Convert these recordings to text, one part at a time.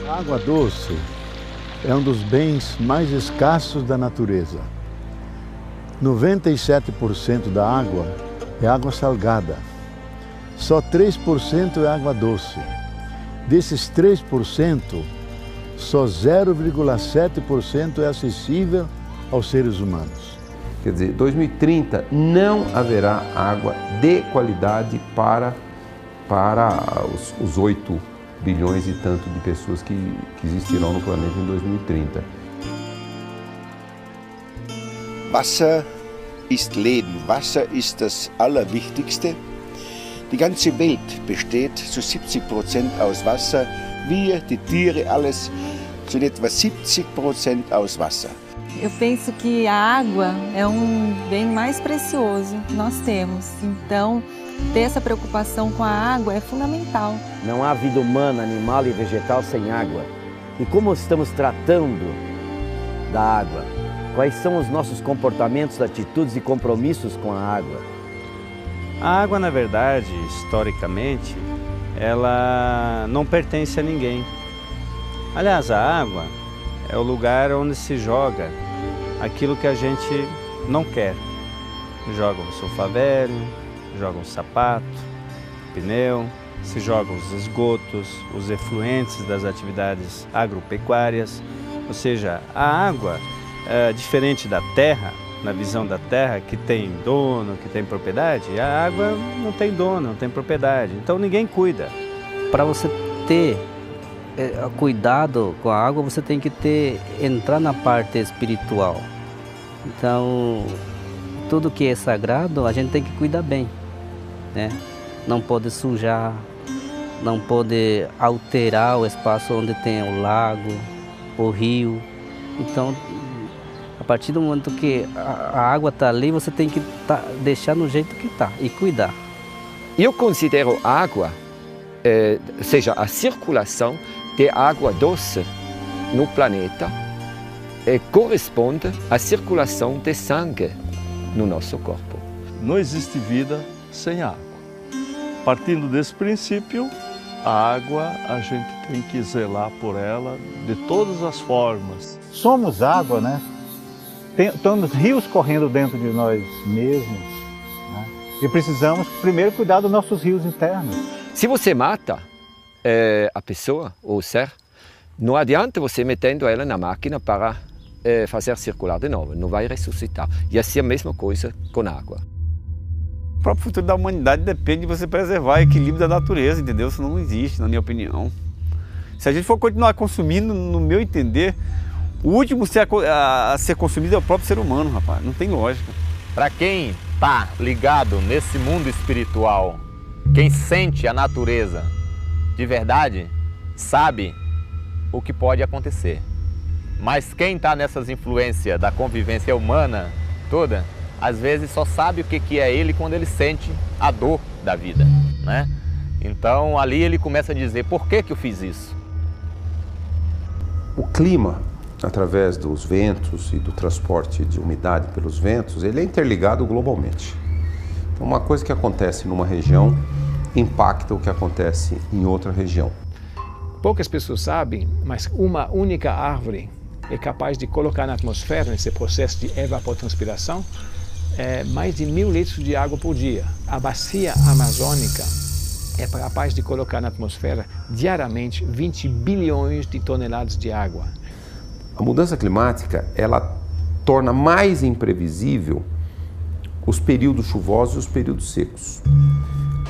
A água doce é um dos bens mais escassos da natureza. 97% da água é água salgada. Só 3% é água doce. Desses 3%, só 0,7% é acessível aos seres humanos. Quer dizer, 2030 não haverá água de qualidade para os 8 bilhões e tanto de pessoas que existirão no planeta em 2030. Wasser ist Leben. Wasser ist das Allerwichtigste. Die ganze Welt besteht zu 70% aus Wasser. Wir, die Tiere, alles sind etwa 70% aus Wasser. Eu penso que a água é um bem mais precioso que nós temos. Então, ter essa preocupação com a água é fundamental. Não há vida humana, animal e vegetal sem água. E como estamos tratando da água? Quais são os nossos comportamentos, atitudes e compromissos com a água? A água, na verdade, historicamente, ela não pertence a ninguém. Aliás, a água é o lugar onde se joga aquilo que a gente não quer. Joga um sofá velho, joga um sapato, pneu, se jogam os esgotos, os efluentes das atividades agropecuárias. Ou seja, a água, diferente da terra, na visão da terra, que tem dono, que tem propriedade, a água não tem dono, não tem propriedade. Então ninguém cuida. Para você ter cuidado com a água, você tem que entrar na parte espiritual. Então, tudo que é sagrado, a gente tem que cuidar bem, né? Não pode sujar, não pode alterar o espaço onde tem o lago, o rio. Então, a partir do momento que a água está ali, você tem que deixar no jeito que está e cuidar. Eu considero a água, seja a circulação de água doce no planeta, corresponde à circulação de sangue no nosso corpo. Não existe vida sem água. Partindo desse princípio, a água a gente tem que zelar por ela de todas as formas. Somos água, né? Temos rios correndo dentro de nós mesmos, né? E precisamos primeiro cuidar dos nossos rios internos. Se você mata a pessoa ou o ser, não adianta você metendo ela na máquina para fazer circular de novo, não vai ressuscitar. E assim a mesma coisa com a água. O próprio futuro da humanidade depende de você preservar o equilíbrio da natureza, entendeu? Isso não existe, na minha opinião. Se a gente for continuar consumindo, no meu entender, o último a ser consumido é o próprio ser humano, rapaz. Não tem lógica. Para quem está ligado nesse mundo espiritual, quem sente a natureza de verdade, sabe o que pode acontecer. Mas quem está nessas influências da convivência humana toda, às vezes só sabe o que é ele quando ele sente a dor da vida, né? Então ali ele começa a dizer, por que eu fiz isso? O clima, através dos ventos e do transporte de umidade pelos ventos, ele é interligado globalmente. Então uma coisa que acontece numa região impacta o que acontece em outra região. Poucas pessoas sabem, mas uma única árvore é capaz de colocar na atmosfera, nesse processo de evapotranspiração, mais de 1000 litros de água por dia. A bacia amazônica é capaz de colocar na atmosfera diariamente 20 bilhões de toneladas de água. A mudança climática, ela torna mais imprevisível os períodos chuvosos e os períodos secos.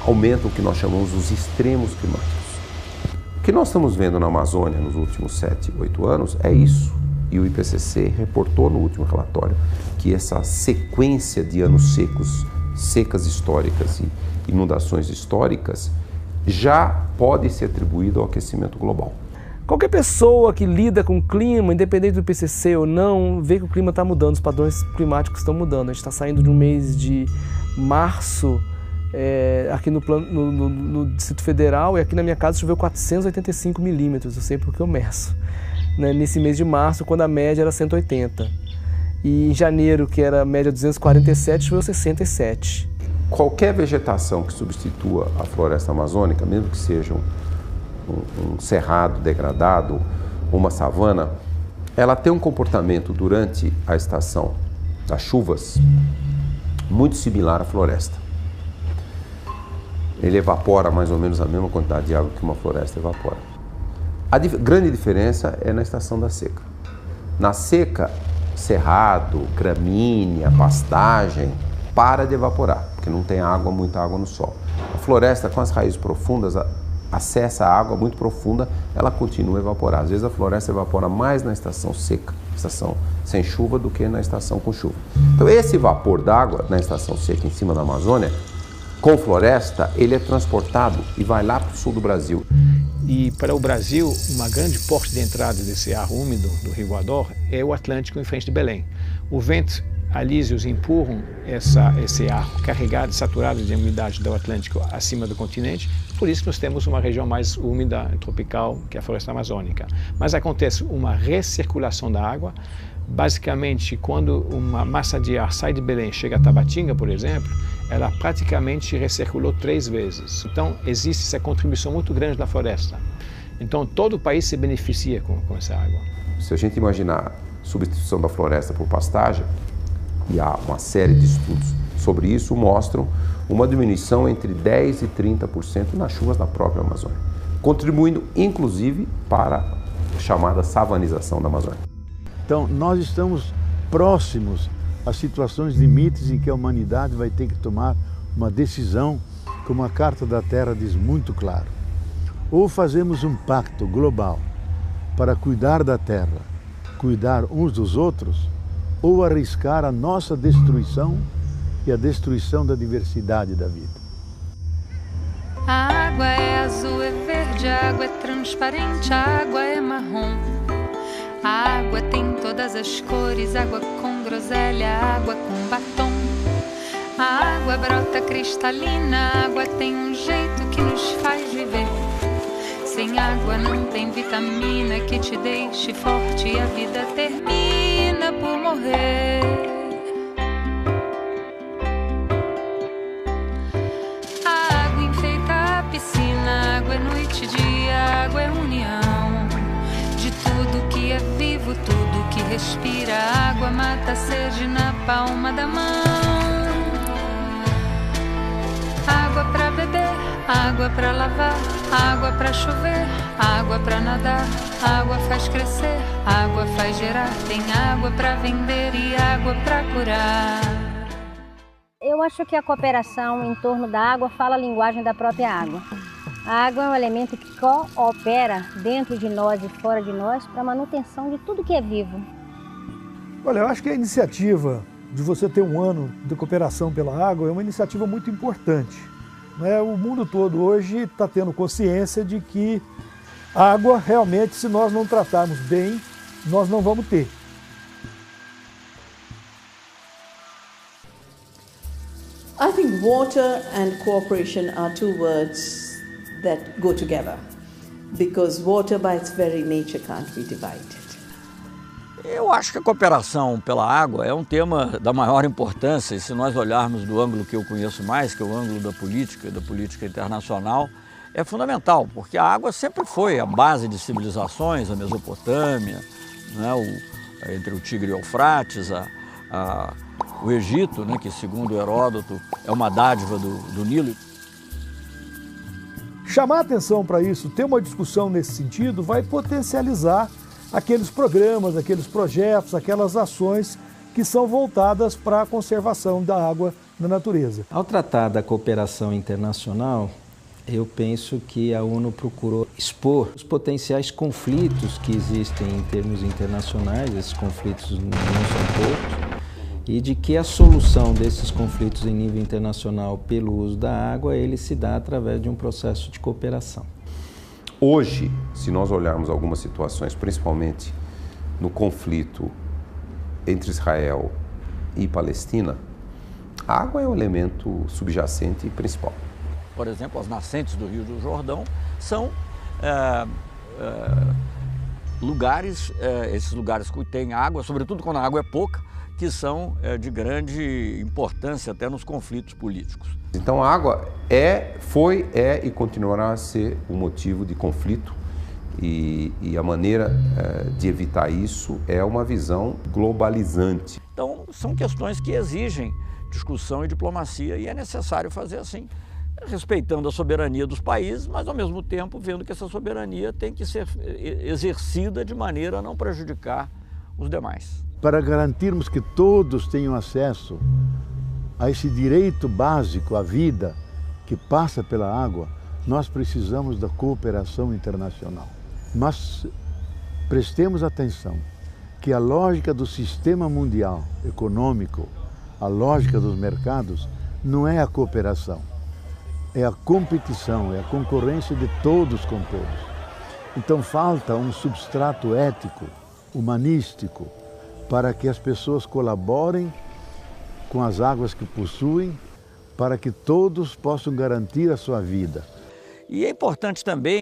Aumenta o que nós chamamos os extremos climáticos. O que nós estamos vendo na Amazônia nos últimos 7, 8 anos é isso. E o IPCC reportou no último relatório que essa sequência de anos secos, secas históricas e inundações históricas já pode ser atribuído ao aquecimento global. Qualquer pessoa que lida com o clima, independente do IPCC ou não, vê que o clima está mudando, os padrões climáticos estão mudando. A gente está saindo de um mês de março, aqui no Distrito Federal, e aqui na minha casa choveu 485 milímetros, eu sei porque eu meço. Nesse mês de março, quando a média era 180. E em janeiro, que era a média 247, choveu 67. Qualquer vegetação que substitua a floresta amazônica, mesmo que seja um cerrado degradado, uma savana, ela tem um comportamento durante a estação das chuvas muito similar à floresta. Ele evapora mais ou menos a mesma quantidade de água que uma floresta evapora. A grande diferença é na estação da seca. Na seca, cerrado, gramínea, pastagem, para de evaporar, porque não tem água, muita água no solo. A floresta, com as raízes profundas, acessa a água muito profunda, ela continua a evaporar. Às vezes a floresta evapora mais na estação seca, estação sem chuva, do que na estação com chuva. Então esse vapor d'água na estação seca em cima da Amazônia, com floresta, ele é transportado e vai lá para o sul do Brasil. E para o Brasil, uma grande porta de entrada desse ar úmido do Rio Guador é o Atlântico em frente de Belém. O vento alísios empurram esse ar carregado, saturado de umidade do Atlântico acima do continente, por isso nós temos uma região mais úmida, tropical, que é a floresta amazônica. Mas acontece uma recirculação da água, basicamente quando uma massa de ar sai de Belém e chega a Tabatinga, por exemplo, ela praticamente recirculou 3 vezes. Então existe essa contribuição muito grande da floresta. Então todo o país se beneficia com essa água. Se a gente imaginar substituição da floresta por pastagem, e há uma série de estudos sobre isso, mostram uma diminuição entre 10% e 30% nas chuvas da própria Amazônia, contribuindo inclusive para a chamada savanização da Amazônia. Então, nós estamos próximos às situações limites em que a humanidade vai ter que tomar uma decisão, como a Carta da Terra diz muito claro. Ou fazemos um pacto global para cuidar da Terra, cuidar uns dos outros, ou arriscar a nossa destruição e a destruição da diversidade da vida. A água é azul, é verde, a água é transparente, a água é marrom. A água tem todas as cores, água com groselha, água com batom. A água brota cristalina, a água tem um jeito que nos faz viver. Sem água não tem vitamina que te deixe forte e a vida termina por morrer. A água enfeita a piscina, a água é noite e dia, a água é união de tudo que é vivo, tudo que respira. A água mata a sede na palma da mão. Água pra beber, água pra lavar, água pra chover, água pra nadar. Água faz crescer, água faz gerar. Tem água pra vender e água pra curar. Eu acho que a cooperação em torno da água fala a linguagem da própria água. A água é um elemento que coopera dentro de nós e fora de nós para a manutenção de tudo que é vivo. Olha, eu acho que a iniciativa de você ter um ano de cooperação pela água é uma iniciativa muito importante. O mundo todo hoje está tendo consciência de que água, realmente, se nós não tratarmos bem, nós não vamos ter. I think water and cooperation are two words that go together, because water by its very nature can't be divided. Eu acho que a cooperação pela água é um tema da maior importância, e se nós olharmos do ângulo que eu conheço mais, que é o ângulo da política internacional, é fundamental, porque a água sempre foi a base de civilizações, a Mesopotâmia, né, entre o Tigre e o Eufrates, o Egito, né, que segundo Heródoto é uma dádiva do Nilo. Chamar atenção para isso, ter uma discussão nesse sentido, vai potencializar aqueles programas, aqueles projetos, aquelas ações que são voltadas para a conservação da água na natureza. Ao tratar da cooperação internacional, eu penso que a ONU procurou expor os potenciais conflitos que existem em termos internacionais, esses conflitos não são poucos, e de que a solução desses conflitos em nível internacional pelo uso da água, ele se dá através de um processo de cooperação. Hoje, se nós olharmos algumas situações, principalmente no conflito entre Israel e Palestina, a água é o elemento subjacente e principal. Por exemplo, as nascentes do Rio do Jordão são lugares, esses lugares que têm água, sobretudo quando a água é pouca, que são de grande importância até nos conflitos políticos. Então a água foi e continuará a ser um motivo de conflito e a maneira de evitar isso é uma visão globalizante. Então são questões que exigem discussão e diplomacia e é necessário fazer assim, respeitando a soberania dos países, mas ao mesmo tempo vendo que essa soberania tem que ser exercida de maneira a não prejudicar os demais. Para garantirmos que todos tenham acesso a esse direito básico à vida que passa pela água, nós precisamos da cooperação internacional. Mas prestemos atenção que a lógica do sistema mundial econômico, a lógica dos mercados, não é a cooperação, é a competição, é a concorrência de todos com todos. Então falta um substrato ético, humanístico, para que as pessoas colaborem com as águas que possuem, para que todos possam garantir a sua vida. E é importante também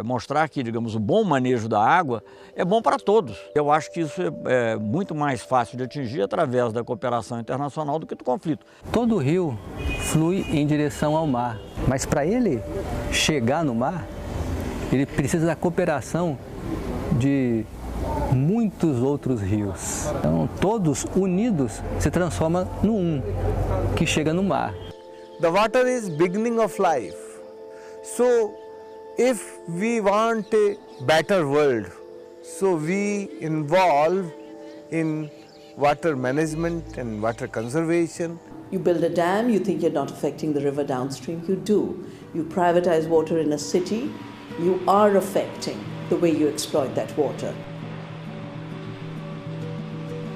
mostrar que, digamos, o bom manejo da água é bom para todos. Eu acho que isso é muito mais fácil de atingir através da cooperação internacional do que do conflito. Todo rio flui em direção ao mar, mas para ele chegar no mar, ele precisa da cooperação de muitos outros rios. Então, todos unidos se transformam no um, que chega no mar. The water is beginning of life. So, if we want a better world, so we involve in water management and water conservation. You build a dam, you think you're not affecting the river downstream, you do. You privatize water in a city, you are affecting the way you exploit that water.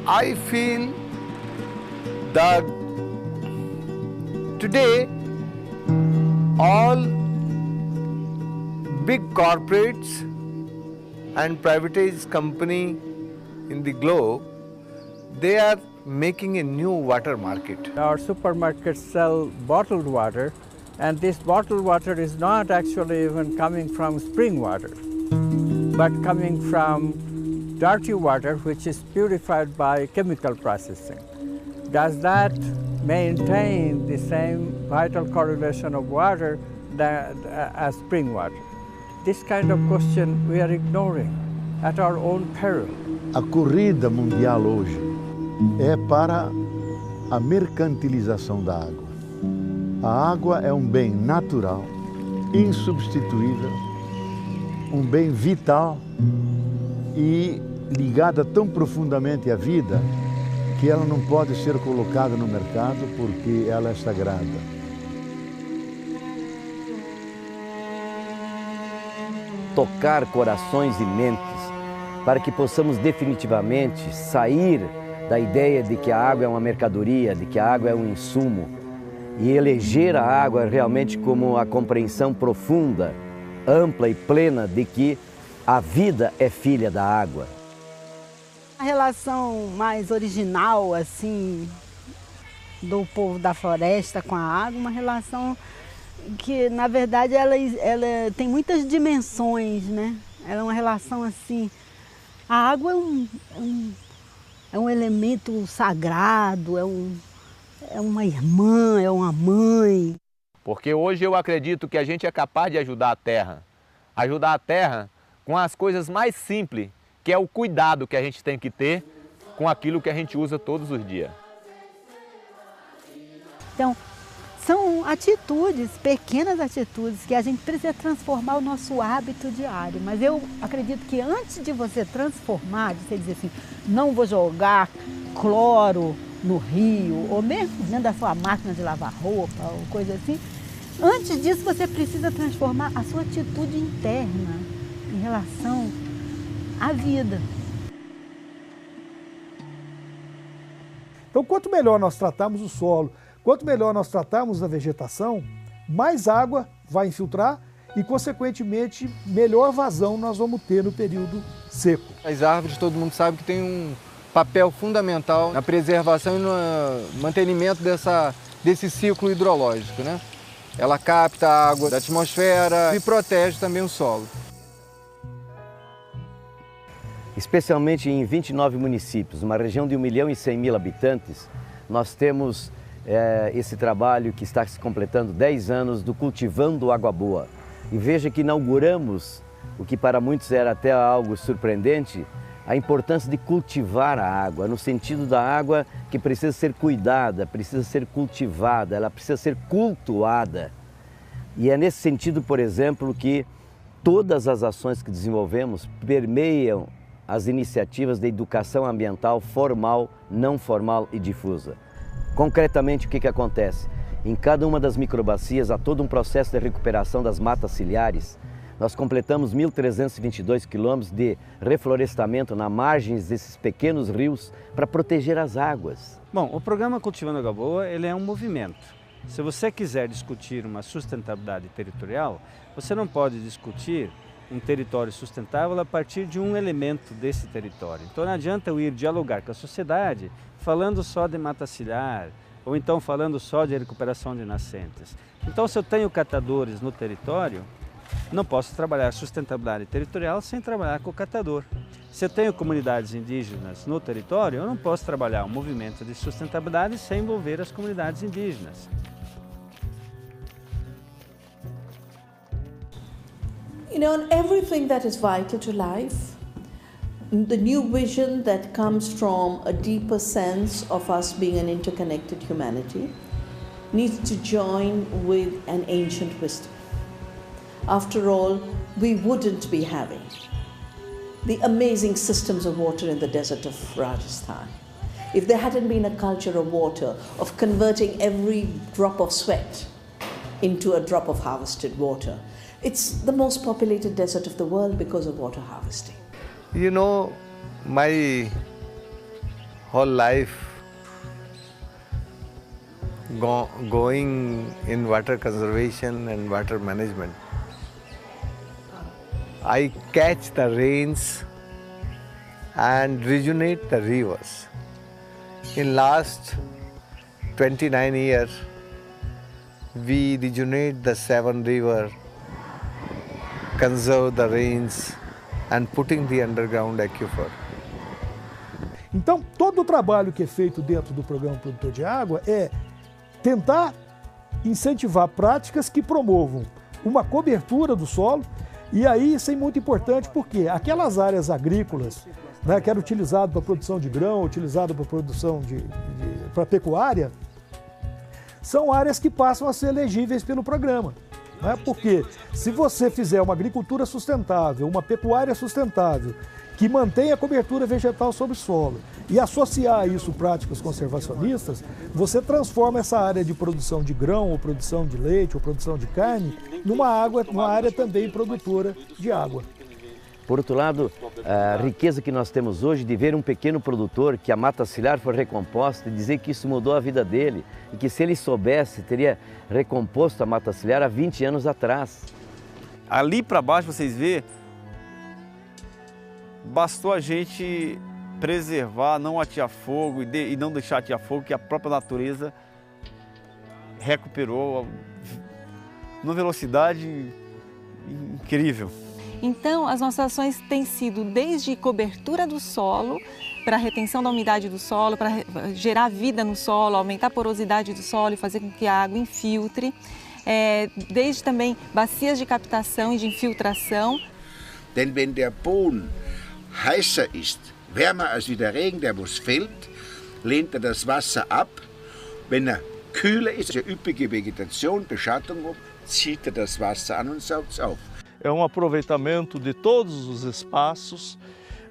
I feel that today all big corporates and privatized company in the globe, they are making a new water market. Our supermarkets sell bottled water, and this bottled water is not actually even coming from spring water, but coming from dirty water which is purified by chemical processing. Does that maintain the same vital correlation of water as spring water? This kind of question we are ignoring at our own peril. A corrida mundial hoje é para a mercantilização da água. A água é um bem natural, insubstituível, um bem vital e ligada tão profundamente à vida que ela não pode ser colocada no mercado porque ela é sagrada. Tocar corações e mentes para que possamos definitivamente sair da ideia de que a água é uma mercadoria, de que a água é um insumo e eleger a água realmente como a compreensão profunda, ampla e plena de que a vida é filha da água. A relação mais original, assim, do povo da floresta com a água, uma relação que, na verdade, ela tem muitas dimensões, né? Ela é uma relação, assim, a água é um elemento sagrado, é uma irmã, é uma mãe. Porque hoje eu acredito que a gente é capaz de ajudar a terra. Ajudar a terra com as coisas mais simples, que é o cuidado que a gente tem que ter com aquilo que a gente usa todos os dias. Então, são atitudes, pequenas atitudes, que a gente precisa transformar o nosso hábito diário. Mas eu acredito que antes de você transformar, de você dizer assim, não vou jogar cloro no rio, ou mesmo dentro da sua máquina de lavar roupa, ou coisa assim, antes disso você precisa transformar a sua atitude interna em relação à vida. Então, quanto melhor nós tratarmos o solo, quanto melhor nós tratarmos a vegetação, mais água vai infiltrar e, consequentemente, melhor vazão nós vamos ter no período seco. As árvores, todo mundo sabe que tem um papel fundamental na preservação e no mantenimento desse ciclo hidrológico, né? Ela capta a água da atmosfera e protege também o solo. Especialmente em 29 municípios, uma região de 1.100.000 habitantes, nós temos esse trabalho que está se completando 10 anos do Cultivando Água Boa. E veja que inauguramos, o que para muitos era até algo surpreendente, a importância de cultivar a água, no sentido da água que precisa ser cuidada, precisa ser cultivada, ela precisa ser cultuada. E é nesse sentido, por exemplo, que todas as ações que desenvolvemos permeiam as iniciativas de educação ambiental formal, não formal e difusa. Concretamente, o que acontece? Em cada uma das microbacias há todo um processo de recuperação das matas ciliares. Nós completamos 1.322 quilômetros de reflorestamento nas margens desses pequenos rios para proteger as águas. Bom, o programa Cultivando Água Boa ele é um movimento. Se você quiser discutir uma sustentabilidade territorial, você não pode discutir um território sustentável a partir de um elemento desse território. Então não adianta eu ir dialogar com a sociedade falando só de mata ciliar, ou então falando só de recuperação de nascentes. Então se eu tenho catadores no território, não posso trabalhar sustentabilidade territorial sem trabalhar com o catador. Se eu tenho comunidades indígenas no território, eu não posso trabalhar um movimento de sustentabilidade sem envolver as comunidades indígenas. You know, in everything that is vital to life, the new vision that comes from a deeper sense of us being an interconnected humanity needs to join with an ancient wisdom. After all, we wouldn't be having the amazing systems of water in the desert of Rajasthan if there hadn't been a culture of water, of converting every drop of sweat into a drop of harvested water. It's the most populated desert of the world because of water harvesting. You know, my whole life going in water conservation and water management, I catch the rains and rejuvenate the rivers. In last 29 years, we rejuvenate the 7 rivers, conserve the rains and putting the underground aquifer. Então, todo o trabalho que é feito dentro do Programa Produtor de Água é tentar incentivar práticas que promovam uma cobertura do solo. E aí isso é muito importante porque aquelas áreas agrícolas, né, que eram utilizadas para produção de grão, utilizadas para produção para pecuária, são áreas que passam a ser elegíveis pelo programa. Né? Porque se você fizer uma agricultura sustentável, uma pecuária sustentável, que mantenha a cobertura vegetal sobre o solo e associar a isso práticas conservacionistas, você transforma essa área de produção de grão, ou produção de leite, ou produção de carne, numa área também produtora de água. Por outro lado, a riqueza que nós temos hoje de ver um pequeno produtor que a mata ciliar foi recomposta e dizer que isso mudou a vida dele e que se ele soubesse, teria recomposto a mata ciliar há 20 anos atrás. Ali para baixo vocês vê, bastou a gente preservar, não atear fogo e não deixar atear fogo, que a própria natureza recuperou numa velocidade incrível. Então, as nossas ações têm sido desde cobertura do solo, para retenção da umidade do solo, para gerar vida no solo, aumentar a porosidade do solo e fazer com que a água infiltre. desde também bacias de captação e de infiltração. Denn wenn der Boden heißer ist, wärmer als wie der Regen, der was fällt, lehnt er das Wasser ab. Wenn er kühler ist, eine üppige Vegetation, Beschattung hat, zieht er das Wasser an und saugt es auf. É um aproveitamento de todos os espaços.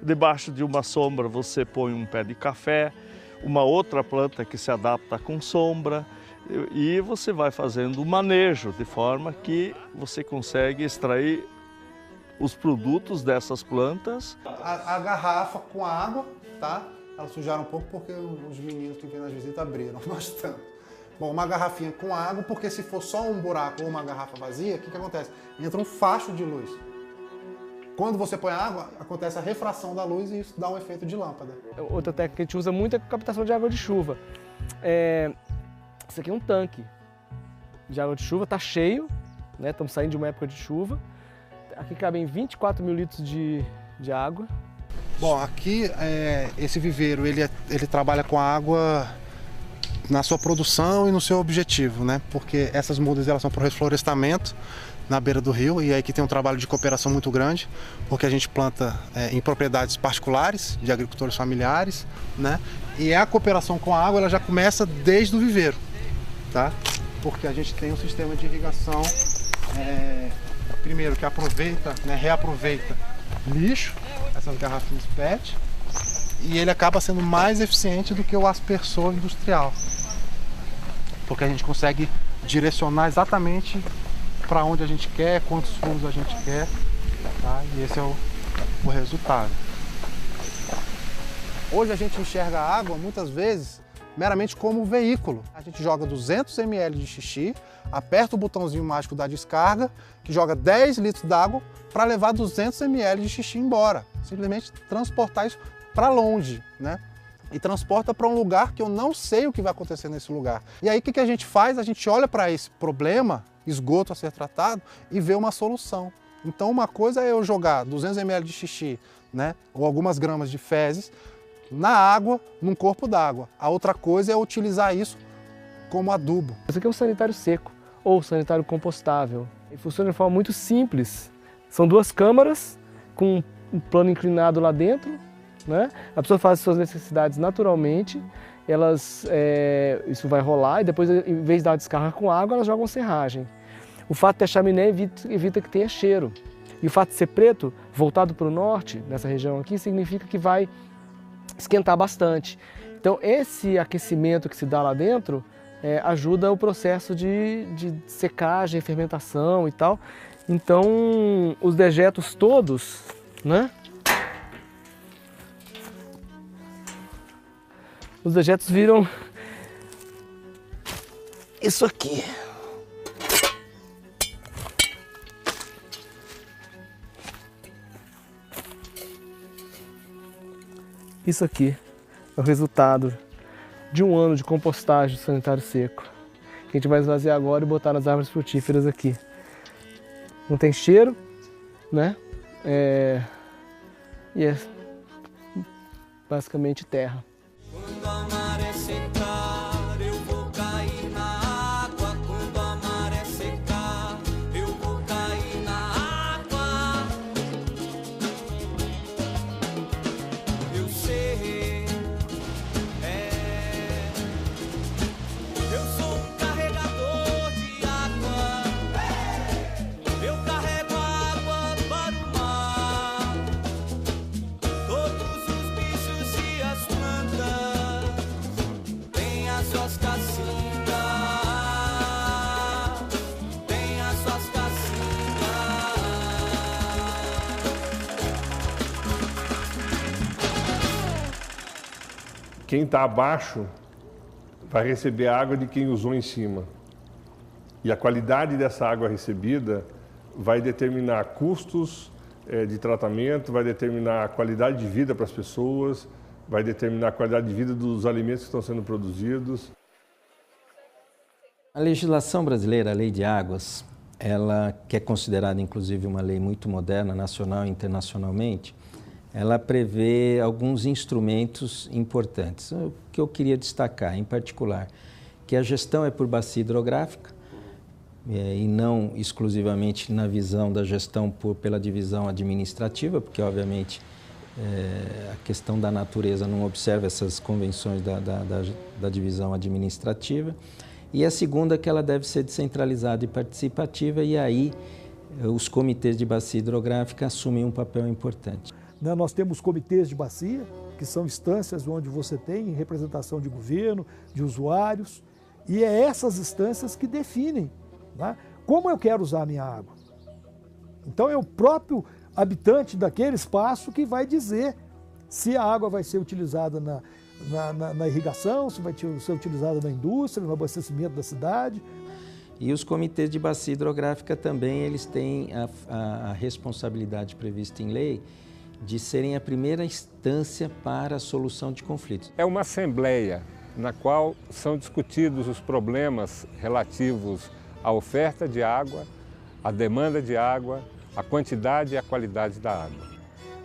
Debaixo de uma sombra você põe um pé de café, uma outra planta que se adapta com sombra e você vai fazendo o manejo de forma que você consegue extrair os produtos dessas plantas. A garrafa com água, tá? Ela sujaram um pouco porque os meninos que vêm nas visitas abriram bastante. Bom, uma garrafinha com água, porque se for só um buraco ou uma garrafa vazia, o que acontece? Entra um facho de luz. Quando você põe água, acontece a refração da luz e isso dá um efeito de lâmpada. Outra técnica que a gente usa muito é a captação de água de chuva. Isso aqui é um tanque de água de chuva, está cheio, né? Estamos saindo de uma época de chuva. Aqui cabem 24 mil litros de água. Bom, aqui esse viveiro ele trabalha com a água na sua produção e no seu objetivo, né? Porque essas mudas elas são para o reflorestamento na beira do rio e aí que tem um trabalho de cooperação muito grande, porque a gente planta em propriedades particulares de agricultores familiares, né? E a cooperação com a água ela já começa desde o viveiro, tá? Porque a gente tem um sistema de irrigação primeiro que aproveita, né, reaproveita lixo, essas garrafinhas PET, e ele acaba sendo mais eficiente do que o aspersor industrial, porque a gente consegue direcionar exatamente para onde a gente quer, quantos furos a gente quer, tá? E esse é o resultado. Hoje a gente enxerga a água muitas vezes meramente como veículo. A gente joga 200 ml de xixi, aperta o botãozinho mágico da descarga, que joga 10 litros d'água para levar 200 ml de xixi embora. Simplesmente transportar isso para longe, né? E transporta para um lugar que eu não sei o que vai acontecer nesse lugar. E aí o que a gente faz? A gente olha para esse problema, esgoto a ser tratado, e vê uma solução. Então uma coisa é eu jogar 200 ml de xixi, né, ou algumas gramas de fezes, na água, num corpo d'água. A outra coisa é utilizar isso como adubo. Isso aqui é um sanitário seco, ou sanitário compostável. Ele funciona de forma muito simples. São duas câmaras com um plano inclinado lá dentro, né? A pessoa faz suas necessidades naturalmente, isso vai rolar e depois, em vez de dar descarga com água, elas jogam serragem. O fato de ter chaminé evita que tenha cheiro. E o fato de ser preto, voltado para o norte, nessa região aqui, significa que vai esquentar bastante. Então esse aquecimento que se dá lá dentro ajuda o processo de secagem, fermentação e tal. Então os dejetos todos, né? Os dejetos viram isso aqui. Isso aqui é o resultado de um ano de compostagem do sanitário seco, que a gente vai esvaziar agora e botar nas árvores frutíferas aqui. Não tem cheiro, né? E é basicamente terra. Quando a maré secar, eu vou cair na água. Quando a maré secar, eu vou cair na água. Eu sei, eu sou um carregador de água. Eu carrego água para o mar. Todos os bichos e as plantas têm as suas casinhas, têm as suas casinhas. Quem está abaixo vai receber a água de quem usou em cima. E a qualidade dessa água recebida vai determinar custos de tratamento, vai determinar a qualidade de vida para as pessoas, vai determinar a qualidade de vida dos alimentos que estão sendo produzidos. A legislação brasileira, a Lei de Águas, ela, que é considerada inclusive uma lei muito moderna, nacional e internacionalmente, ela prevê alguns instrumentos importantes. O que eu queria destacar, em particular, que a gestão é por bacia hidrográfica, e não exclusivamente na visão da gestão pela divisão administrativa, porque obviamente a questão da natureza não observa essas convenções da divisão administrativa. E a segunda, que ela deve ser descentralizada e participativa, e aí os comitês de bacia hidrográfica assumem um papel importante. Nós temos comitês de bacia, que são instâncias onde você tem representação de governo, de usuários, e é essas instâncias que definem, né, como eu quero usar a minha água. Então é o próprio habitante daquele espaço que vai dizer se a água vai ser utilizada na irrigação, se vai ser utilizada na indústria, no abastecimento da cidade. E os comitês de bacia hidrográfica também, eles têm a responsabilidade prevista em lei de serem a primeira instância para a solução de conflitos. É uma assembleia na qual são discutidos os problemas relativos à oferta de água, à demanda de água, a quantidade e a qualidade da água.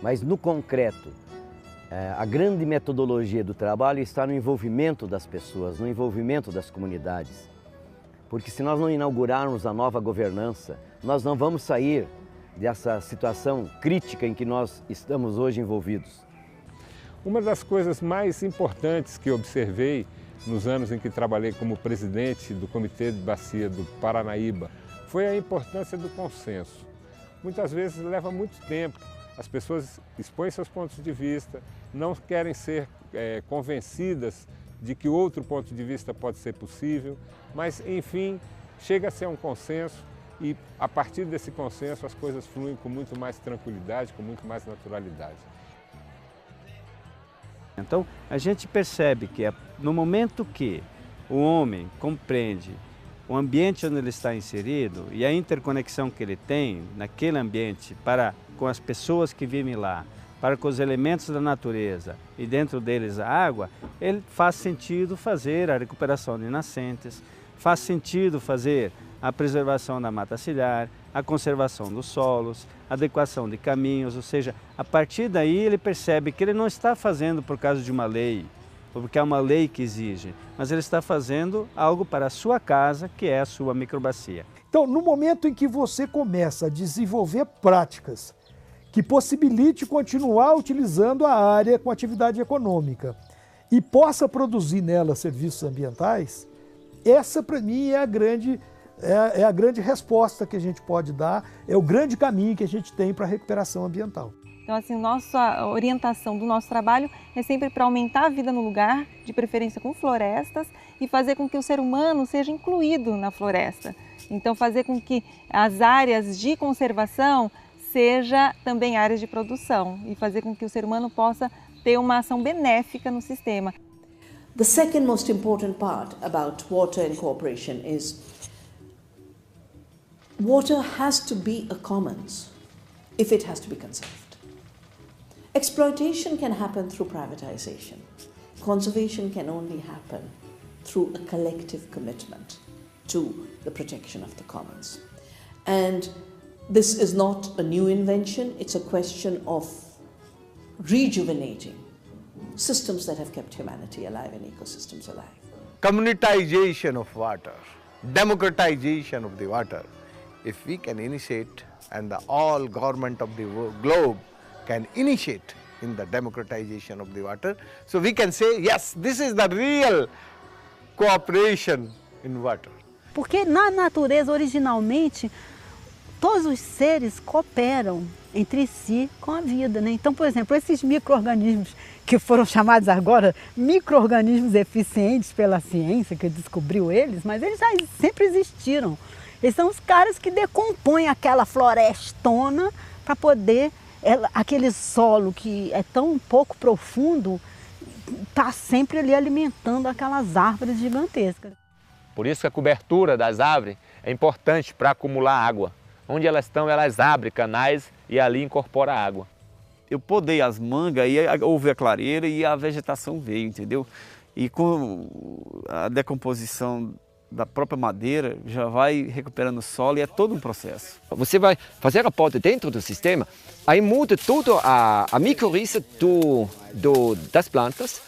Mas no concreto, a grande metodologia do trabalho está no envolvimento das pessoas, no envolvimento das comunidades. Porque se nós não inaugurarmos a nova governança, nós não vamos sair dessa situação crítica em que nós estamos hoje envolvidos. Uma das coisas mais importantes que observei nos anos em que trabalhei como presidente do Comitê de Bacia do Paranaíba foi a importância do consenso. Muitas vezes leva muito tempo, as pessoas expõem seus pontos de vista, não querem ser convencidas de que outro ponto de vista pode ser possível, mas enfim, chega-se a um consenso e a partir desse consenso as coisas fluem com muito mais tranquilidade, com muito mais naturalidade. Então a gente percebe que no momento que o homem compreende o ambiente onde ele está inserido e a interconexão que ele tem naquele ambiente para com as pessoas que vivem lá, para com os elementos da natureza e dentro deles a água, ele faz sentido fazer a recuperação de nascentes, faz sentido fazer a preservação da mata ciliar, a conservação dos solos, a adequação de caminhos, ou seja, a partir daí ele percebe que ele não está fazendo por causa de uma lei, ou porque é uma lei que exige, mas ele está fazendo algo para a sua casa, que é a sua microbacia. Então, no momento em que você começa a desenvolver práticas que possibilite continuar utilizando a área com atividade econômica e possa produzir nela serviços ambientais, essa para mim é a grande resposta que a gente pode dar, é o grande caminho que a gente tem para a recuperação ambiental. Então, assim, nossa orientação do nosso trabalho é sempre para aumentar a vida no lugar, de preferência com florestas, e fazer com que o ser humano seja incluído na floresta. Então, fazer com que as áreas de conservação sejam também áreas de produção e fazer com que o ser humano possa ter uma ação benéfica no sistema. The second most important part about water and cooperation is water has to be a commons if it has to be conserved. Exploitation can happen through privatization. Conservation can only happen through a collective commitment to the protection of the commons. And this is not a new invention, it's a question of rejuvenating systems that have kept humanity alive and ecosystems alive. Communitization of water, democratization of the water. If we can initiate, and all government of the globe can initiate in the democratization of the water, so we can say, yes, this is the real cooperation in water. Porque na natureza, originalmente, todos os seres cooperam entre si com a vida, né? Então, por exemplo, esses micro-organismos que foram chamados agora micro-organismos eficientes pela ciência, que descobriu eles, mas eles já sempre existiram. Eles são os caras que decompõem aquela florestona para poder, aquele solo que é tão pouco profundo, está sempre ali alimentando aquelas árvores gigantescas. Por isso que a cobertura das árvores é importante para acumular água. Onde elas estão, elas abrem canais e ali incorpora a água. Eu podei as mangas e houve a clareira e a vegetação veio, entendeu? E com a decomposição da própria madeira já vai recuperando o solo e é todo um processo. Você vai fazer a poda dentro do sistema, aí muda toda a micorriza das plantas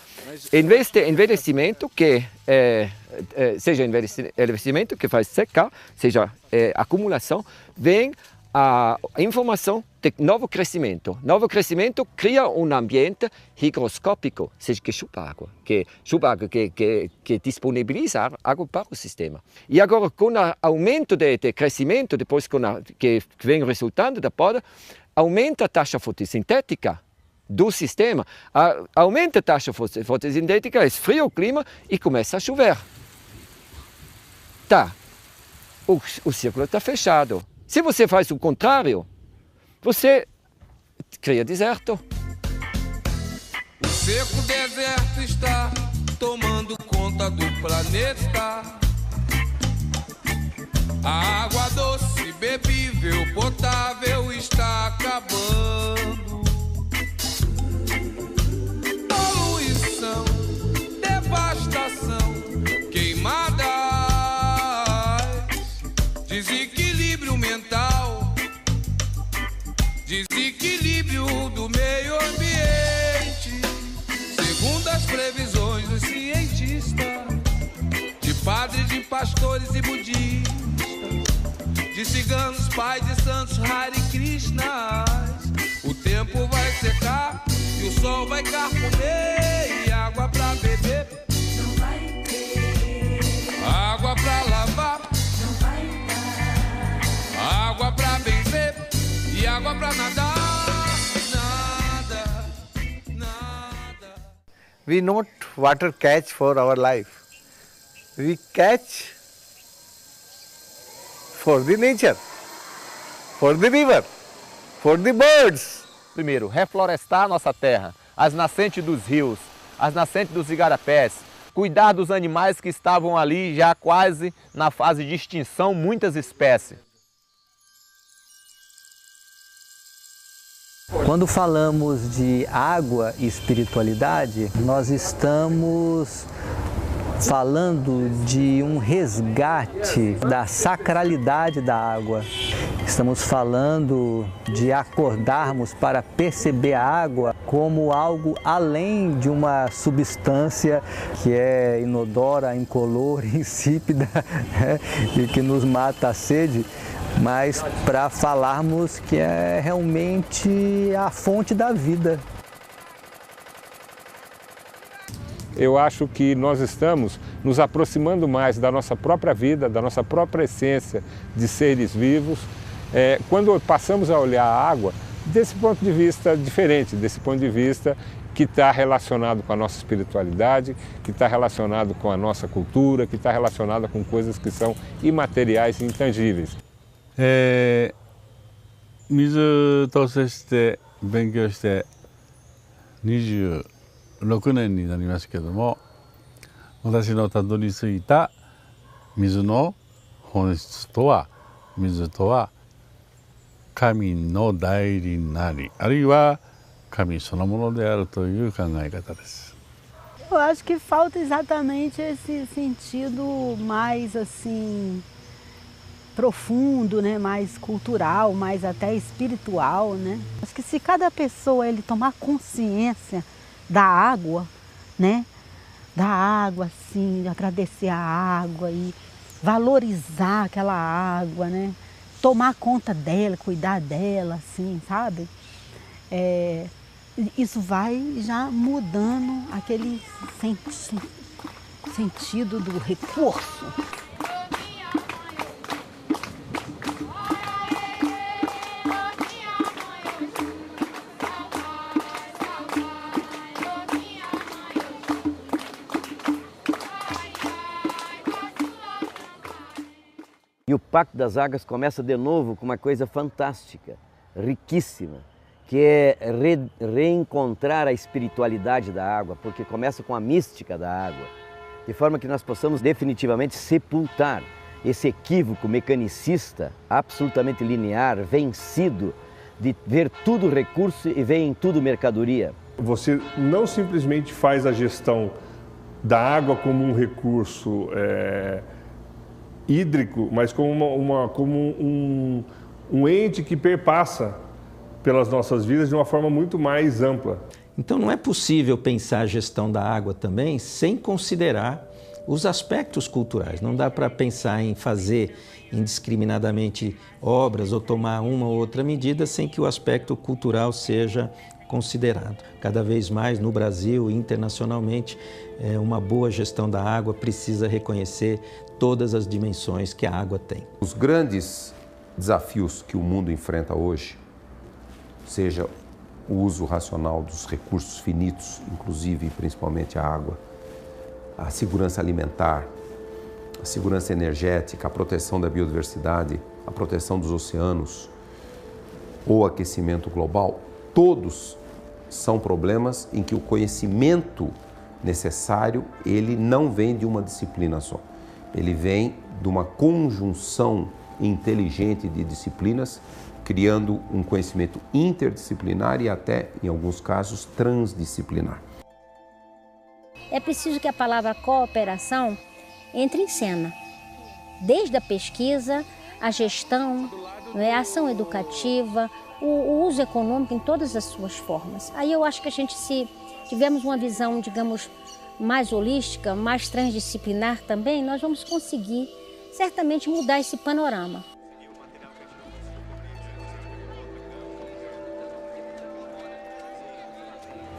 Envelhecimento que seja envelhecimento que faz secar, seja acumulação, vem a informação de novo crescimento. Novo crescimento cria um ambiente higroscópico, seja que chupa água, que disponibiliza água para o sistema. E agora, com o aumento de crescimento, depois que vem resultando da poda, aumenta a taxa fotossintética do sistema, aumenta a taxa fotossintética, esfria o clima e começa a chover. Tá, o círculo está fechado. Se você faz o contrário, você cria deserto. O seco deserto está tomando conta do planeta. A água doce, bebível, potável está acabando. Poluição, devastação, queimadas, desequilíbrio mental, desequilíbrio do meio ambiente. Segundo as previsões dos cientistas, de padres, de pastores e budistas, de ciganos, pais de santos, Hare Krishnas, o tempo vai secar e o sol vai carcomer, e água pra beber não vai ter, água pra lavar não vai dar, água pra benzer e água pra nadar. Nada, nada. We not water catch for our life. We catch for the nature, for the river, for the birds. Primeiro, reflorestar a nossa terra, as nascentes dos rios, as nascentes dos igarapés, cuidar dos animais que estavam ali já quase na fase de extinção, muitas espécies. Quando falamos de água e espiritualidade, nós estamos falando de um resgate da sacralidade da água. Estamos falando de acordarmos para perceber a água como algo além de uma substância que é inodora, incolor, insípida, e que nos mata a sede, mas para falarmos que é realmente a fonte da vida. Eu acho que nós estamos nos aproximando mais da nossa própria vida, da nossa própria essência de seres vivos, quando passamos a olhar a água desse ponto de vista diferente, desse ponto de vista que está relacionado com a nossa espiritualidade, que está relacionado com a nossa cultura, que está relacionado com coisas que são imateriais e intangíveis. 水と接して勉強して26年になりますけども、私のたどり着いた水の本質とは、水とは神の代理なり、あるいは神そのものであるという考え方です。 Eu acho que falta exatamente esse sentido mais assim profundo, né, mais cultural, mais até espiritual, né? Acho que se cada pessoa ele tomar consciência da água, né, da água, assim, agradecer a água e valorizar aquela água, né, tomar conta dela, cuidar dela, assim, sabe? Isso vai já mudando aquele sentido do recurso. E o Pacto das Águas começa de novo com uma coisa fantástica, riquíssima, que é reencontrar a espiritualidade da água, porque começa com a mística da água, de forma que nós possamos definitivamente sepultar esse equívoco mecanicista, absolutamente linear, vencido, de ver tudo recurso e ver em tudo mercadoria. Você não simplesmente faz a gestão da água como um recurso hídrico, mas como um ente que perpassa pelas nossas vidas de uma forma muito mais ampla. Então não é possível pensar a gestão da água também sem considerar os aspectos culturais. Não dá para pensar em fazer indiscriminadamente obras ou tomar uma ou outra medida sem que o aspecto cultural seja considerado. Cada vez mais no Brasil e internacionalmente, uma boa gestão da água precisa reconhecer todas as dimensões que a água tem. Os grandes desafios que o mundo enfrenta hoje, seja o uso racional dos recursos finitos, inclusive e principalmente a água, a segurança alimentar, a segurança energética, a proteção da biodiversidade, a proteção dos oceanos ou o aquecimento global, todos são problemas em que o conhecimento necessário, ele não vem de uma disciplina só. Ele vem de uma conjunção inteligente de disciplinas, criando um conhecimento interdisciplinar e até, em alguns casos, transdisciplinar. É preciso que a palavra cooperação entre em cena, desde a pesquisa, a gestão, a ação educativa, o uso econômico em todas as suas formas. Aí eu acho que a gente, se tivermos uma visão, digamos, mais holística, mais transdisciplinar também, nós vamos conseguir certamente mudar esse panorama.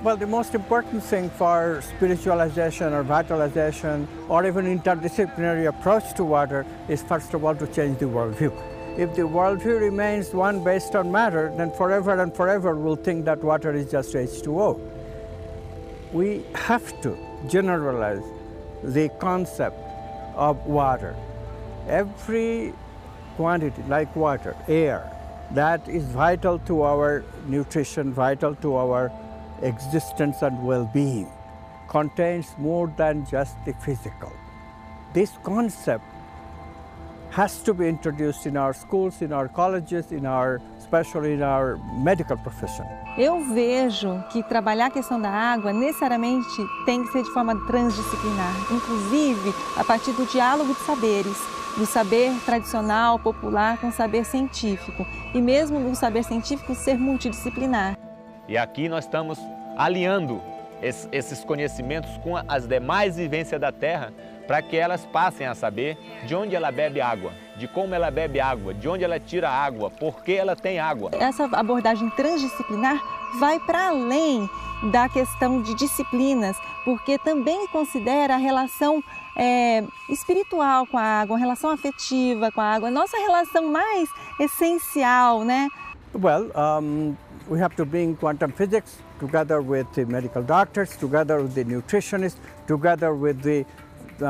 Well, the most important thing for spiritualization or vitalization or even interdisciplinary approach to water is, first of all, to change the worldview. If the worldview remains one based on matter, then forever and forever we'll think that water is just H2O. We have to generalize the concept of water. Every quantity, like water, air, that is vital to our nutrition, vital to our existence and well-being, contains more than just the physical. This concept has to be introduced in our schools, in our colleges, especially in our medical profession. Eu vejo que trabalhar a questão da água necessariamente tem que ser de forma transdisciplinar, inclusive a partir do diálogo de saberes, do saber tradicional, popular, com o saber científico, e mesmo no saber científico ser multidisciplinar. E aqui nós estamos alinhando esses conhecimentos com as demais vivências da Terra para que elas passem a saber de onde ela bebe água, de como ela bebe água, de onde ela tira água, por que ela tem água. Essa abordagem transdisciplinar vai para além da questão de disciplinas, porque também considera a relação espiritual com a água, a relação afetiva com a água, a nossa relação mais essencial, né? Well, we have to bring quantum physics together with the medical doctors, together with the nutritionists, together with the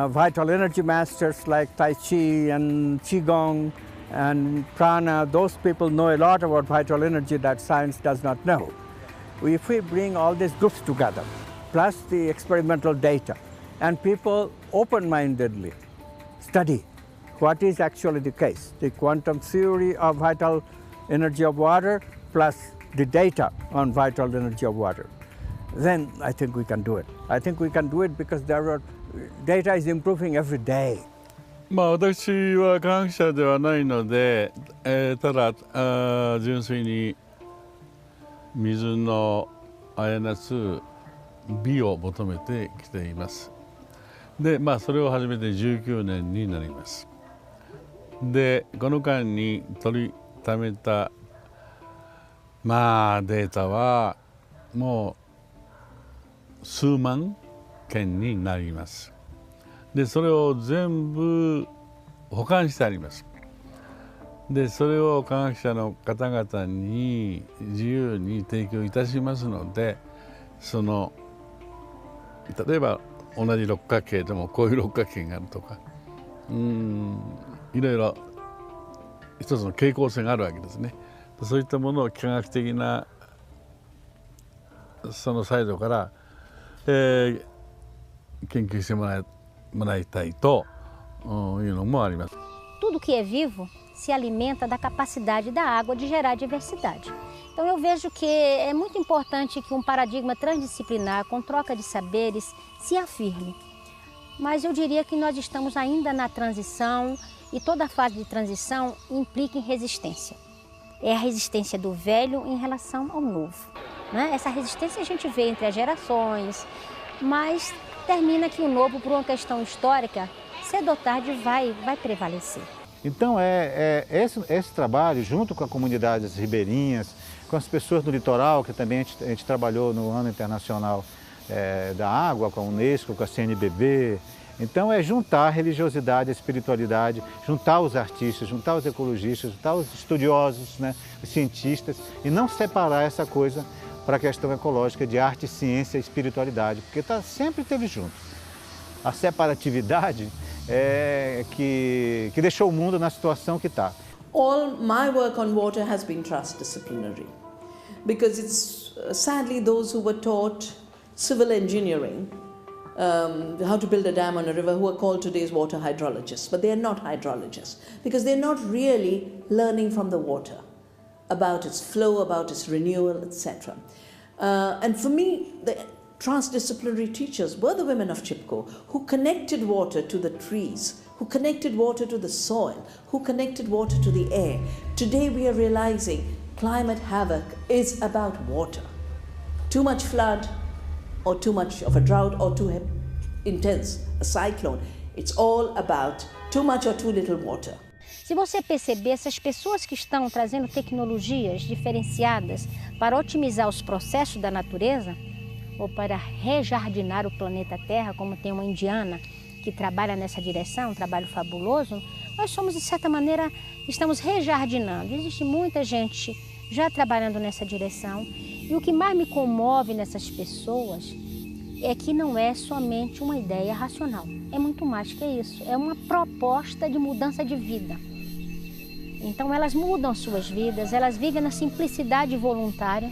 vital energy masters like Tai Chi and Qigong and Prana. Those people know a lot about vital energy that science does not know. If we bring all these groups together, plus the experimental data, and people open-mindedly study what is actually the case, the quantum theory of vital energy of water plus the data on vital energy of water, then I think we can do it. I think we can do it because data is improving every day. 私は科学者ではないので、ただ純粋に水の操る美を求めてきています。で、それを始めて19年になります。で、この間に取りためたデータはもう数万件になります。で、それを全部保管してあります。で、それを科学者の方々に自由に提供いたしますので、例えば同じ六角形でもこういう六角形があるとか、いろいろ一つの傾向性があるわけですね。そういったものを科学的なそのサイドから、研究してもらいたいというのもあります。Tudo que é vivo se alimenta da capacidade da água de gerar diversidade. Então eu vejo que é muito importante que um paradigma transdisciplinar com troca de saberes se afirme. Mas eu diria que nós estamos ainda na transição e toda fase de transição implica em resistência. É a resistência do velho em relação ao novo. né? Essa resistência a gente vê entre as gerações, mas termina que o novo, por uma questão histórica, cedo ou tarde vai prevalecer. Então esse trabalho, junto com a comunidade das ribeirinhas, com as pessoas do litoral, que também a gente trabalhou no Ano Internacional da Água, com a Unesco, com a CNBB. Então é juntar a religiosidade, a espiritualidade, juntar os artistas, juntar os ecologistas, juntar os estudiosos, né, os cientistas, e não separar essa coisa para a questão ecológica de arte, ciência e espiritualidade, porque sempre esteve junto. A separatividade é que deixou o mundo na situação que está. All my work on water has been transdisciplinary, because it's sadly those who were taught civil engineering, how to build a dam on a river, who are called today's water hydrologists, but they are not hydrologists, because they're not really learning from the water, about its flow, about its renewal, etc. And for me, the transdisciplinary teachers were the women of Chipko, who connected water to the trees, who connected water to the soil, who connected water to the air. Today we are realizing climate havoc is about water. Too much flood, or too much of a drought, or too intense a cyclone. It's all about too much or too little water. Se você perceber, essas pessoas que estão trazendo tecnologias diferenciadas para otimizar os processos da natureza, ou para rejardinar o planeta Terra, como tem uma indiana que trabalha nessa direção, um trabalho fabuloso, nós somos, de certa maneira, estamos rejardinando. Existe muita gente já trabalhando nessa direção, e o que mais me comove nessas pessoas é que não é somente uma ideia racional, é muito mais que isso, é uma proposta de mudança de vida. Então elas mudam suas vidas, elas vivem na simplicidade voluntária,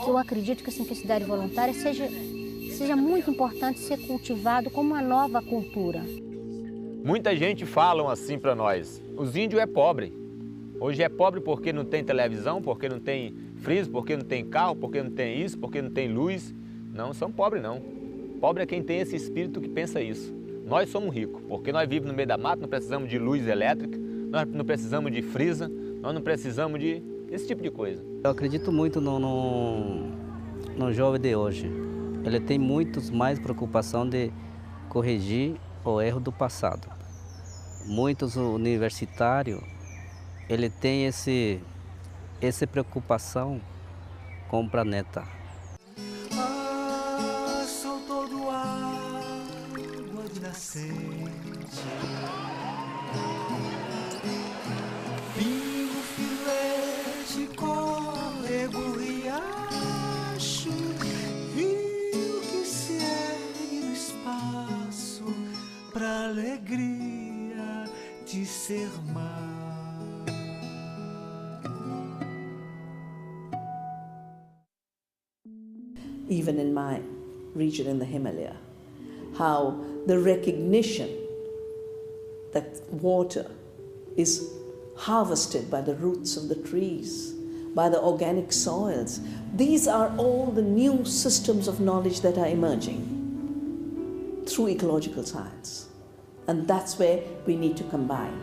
que eu acredito que a simplicidade voluntária seja muito importante ser cultivado como uma nova cultura. Muita gente fala assim para nós, os índios é pobre. Hoje é pobre porque não tem televisão, porque não tem freezer, porque não tem carro, porque não tem isso, porque não tem luz. Não são pobres não. Pobre é quem tem esse espírito que pensa isso. Nós somos ricos, porque nós vivemos no meio da mata, não precisamos de luz elétrica, nós não precisamos de freezer, nós não precisamos de esse tipo de coisa. Eu acredito muito no jovem de hoje. Ele tem muito mais preocupação de corrigir o erro do passado. Muitos universitários, ele tem essa preocupação com o planeta. Sou todo água de nascente, pingo, filete, córrego, riacho, rio que se ergue no espaço pra alegria de ser mar. Even in my region in the Himalaya, how the recognition that water is harvested by the roots of the trees, by the organic soils. These are all the new systems of knowledge that are emerging through ecological science. And that's where we need to combine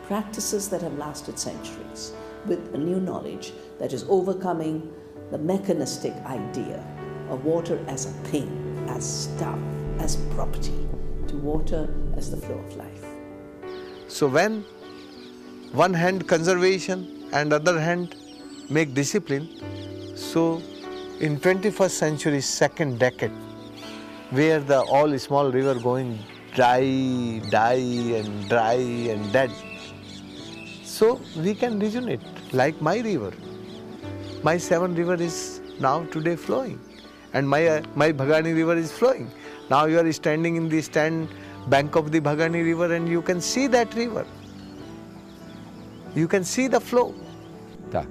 practices that have lasted centuries with a new knowledge that is overcoming the mechanistic idea of water as a thing, as stuff, as property, to water as the flow of life. So when one hand conservation and other hand make discipline, so in 21st century second decade, where the all small river going dry and dead, so we can rejuvenate, like my river. My Seven River is now today flowing, and my Bhagani River is flowing. Now you are standing in the bank of the Bhagani River and you can see that river. You can see the flow. Tá.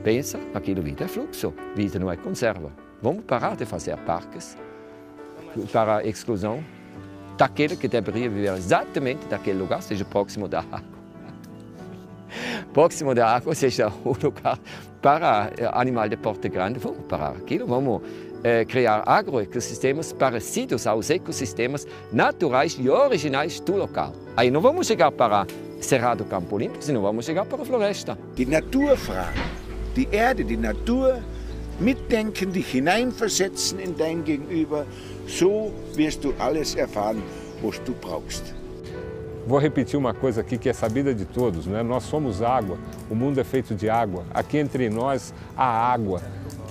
Pensa, aquilo vida é fluxo, vida não é conserva. Vamos parar de fazer parques para a exclusão daquele que deveria viver exatamente naquele lugar, seja próximo da água. Próximo da água, seja o lugar para animal de porte grande, vamos parar aquilo, vamos criar agroecossistemas parecidos aos ecossistemas naturais e originais do local. Aí não vamos chegar para Cerrado Campo Limpo, senão vamos chegar para a floresta. Die Naturfrage, die Erde, die Natur mitdenken, dich hineinversetzen in dein Gegenüber. So wirst du alles erfahren, was du brauchst. Vou repetir uma coisa aqui que é sabida de todos, né? Nós somos água, o mundo é feito de água. Aqui entre nós há água.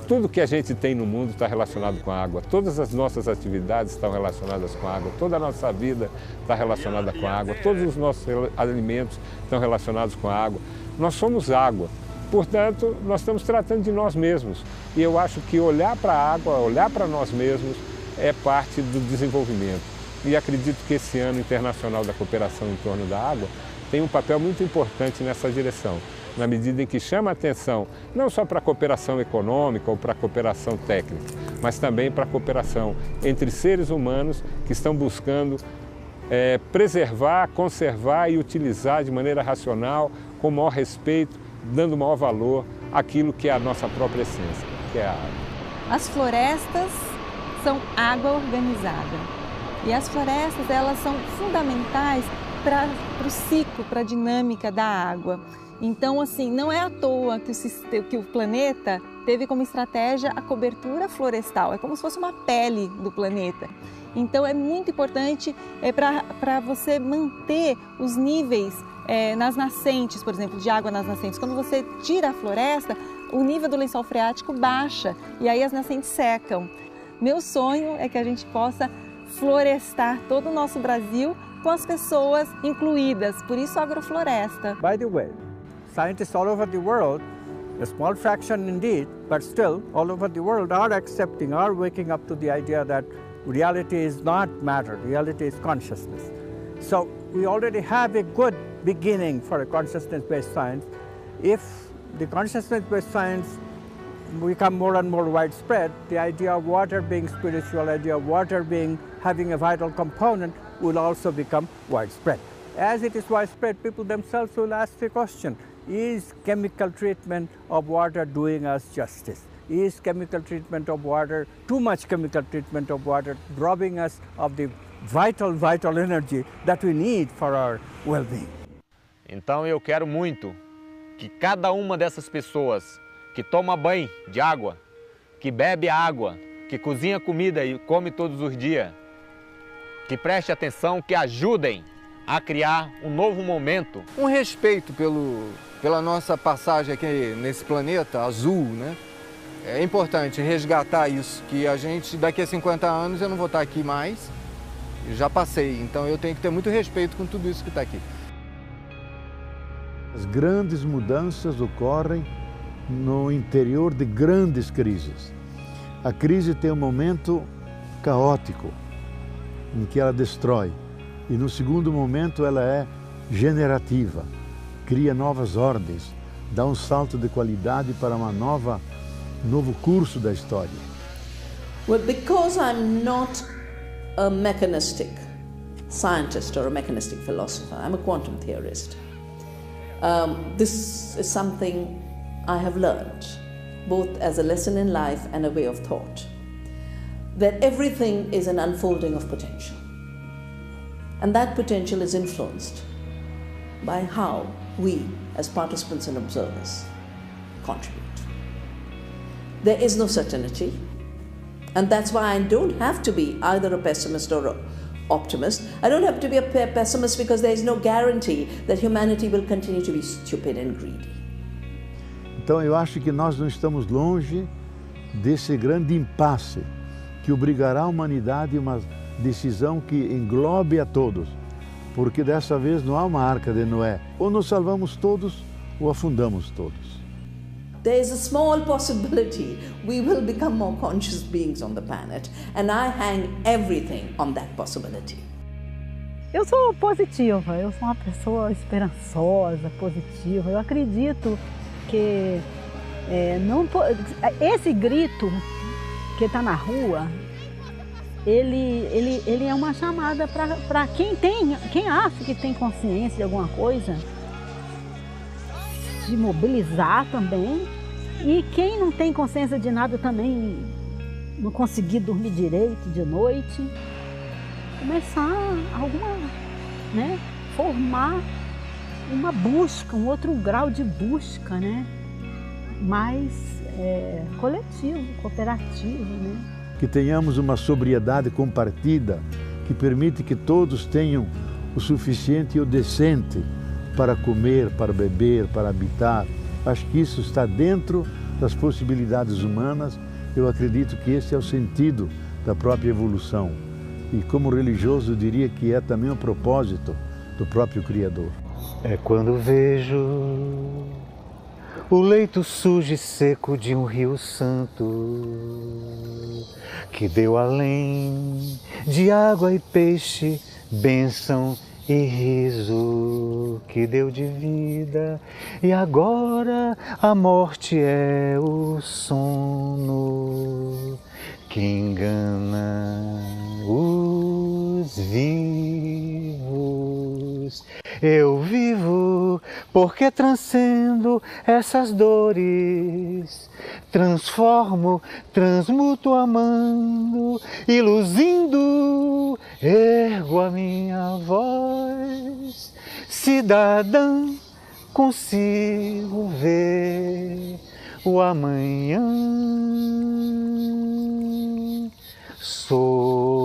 Tudo que a gente tem no mundo está relacionado com a água. Todas as nossas atividades estão relacionadas com a água. Toda a nossa vida está relacionada com a água. Todos os nossos alimentos estão relacionados com a água. Nós somos água. Portanto, nós estamos tratando de nós mesmos. E eu acho que olhar para a água, olhar para nós mesmos, é parte do desenvolvimento. E acredito que esse Ano Internacional da Cooperação em torno da água tem um papel muito importante nessa direção, na medida em que chama a atenção não só para a cooperação econômica ou para a cooperação técnica, mas também para a cooperação entre seres humanos que estão buscando preservar, conservar e utilizar de maneira racional, com maior respeito, dando maior valor àquilo que é a nossa própria essência, que é a água. As florestas são água organizada. E as florestas, elas são fundamentais para o ciclo, para a dinâmica da água. Então, assim, não é à toa que o planeta teve como estratégia a cobertura florestal. É como se fosse uma pele do planeta. Então, é muito importante para você manter os níveis nas nascentes, por exemplo, de água nas nascentes. Quando você tira a floresta, o nível do lençol freático baixa e aí as nascentes secam. Meu sonho é que a gente possa florestar todo o nosso Brasil com as pessoas incluídas, por isso agrofloresta. By the way, scientists all over the world, a small fraction indeed, but still all over the world are waking up to the idea that reality is not matter, reality is consciousness. So we already have a good beginning for a consciousness-based science. If the consciousness-based science become more and more widespread, the idea of water being spiritual, the idea of water having a vital component will also become widespread. As it is widespread, people themselves will ask the question, is chemical treatment of water doing us justice? Is chemical treatment of water, too much chemical treatment of water, robbing us of the vital energy that we need for our well-being? Então eu quero muito que cada uma dessas pessoas que toma banho de água, que bebe água, que cozinha comida e come todos os dias, que preste atenção, que ajudem a criar um novo momento. Um respeito pela nossa passagem aqui nesse planeta azul, né? É importante resgatar isso, que a gente, daqui a 50 anos, eu não vou estar aqui mais, já passei, então eu tenho que ter muito respeito com tudo isso que está aqui. As grandes mudanças ocorrem no interior de grandes crises. A crise tem um momento caótico, em que ela destrói, e no segundo momento ela é generativa, cria novas ordens, dá um salto de qualidade para um novo curso da história. Well, because I'm not a mechanistic scientist or a mechanistic philosopher, I'm a quantum theorist. This is something I have learned, both as a lesson in life and a way of thought, that everything is an unfolding of potential. And that potential is influenced by how we, as participants and observers, contribute. There is no certainty, and that's why I don't have to be either a pessimist or an optimist. I don't have to be a pessimist because there is no guarantee that humanity will continue to be stupid and greedy. Então eu acho que nós não estamos longe desse grande impasse que obrigará a humanidade a uma decisão que englobe a todos, porque dessa vez não há uma arca de Noé, ou nos salvamos todos ou afundamos todos. There is a small possibility we will become more conscious beings on the planet, and I hang everything on that possibility. Eu sou positiva, eu sou uma pessoa esperançosa, positiva. Eu acredito que esse grito que está na rua, ele é uma chamada para quem acha que tem consciência de alguma coisa, se mobilizar também, e quem não tem consciência de nada também não conseguir dormir direito de noite, começar formar uma busca, um outro grau de busca, né? Mais coletivo, cooperativo, né? Que tenhamos uma sobriedade compartida que permite que todos tenham o suficiente e o decente para comer, para beber, para habitar. Acho que isso está dentro das possibilidades humanas. Eu acredito que esse é o sentido da própria evolução. E como religioso eu diria que é também o propósito do próprio Criador. É quando vejo o leito sujo e seco de um rio santo, que deu além de água e peixe, bênção e riso, que deu de vida, e agora a morte é o sono que engana os vivos. Eu vivo porque transcendo essas dores, transformo, transmuto amando e luzindo, ergo a minha voz. Cidadã, consigo ver o amanhã. Sou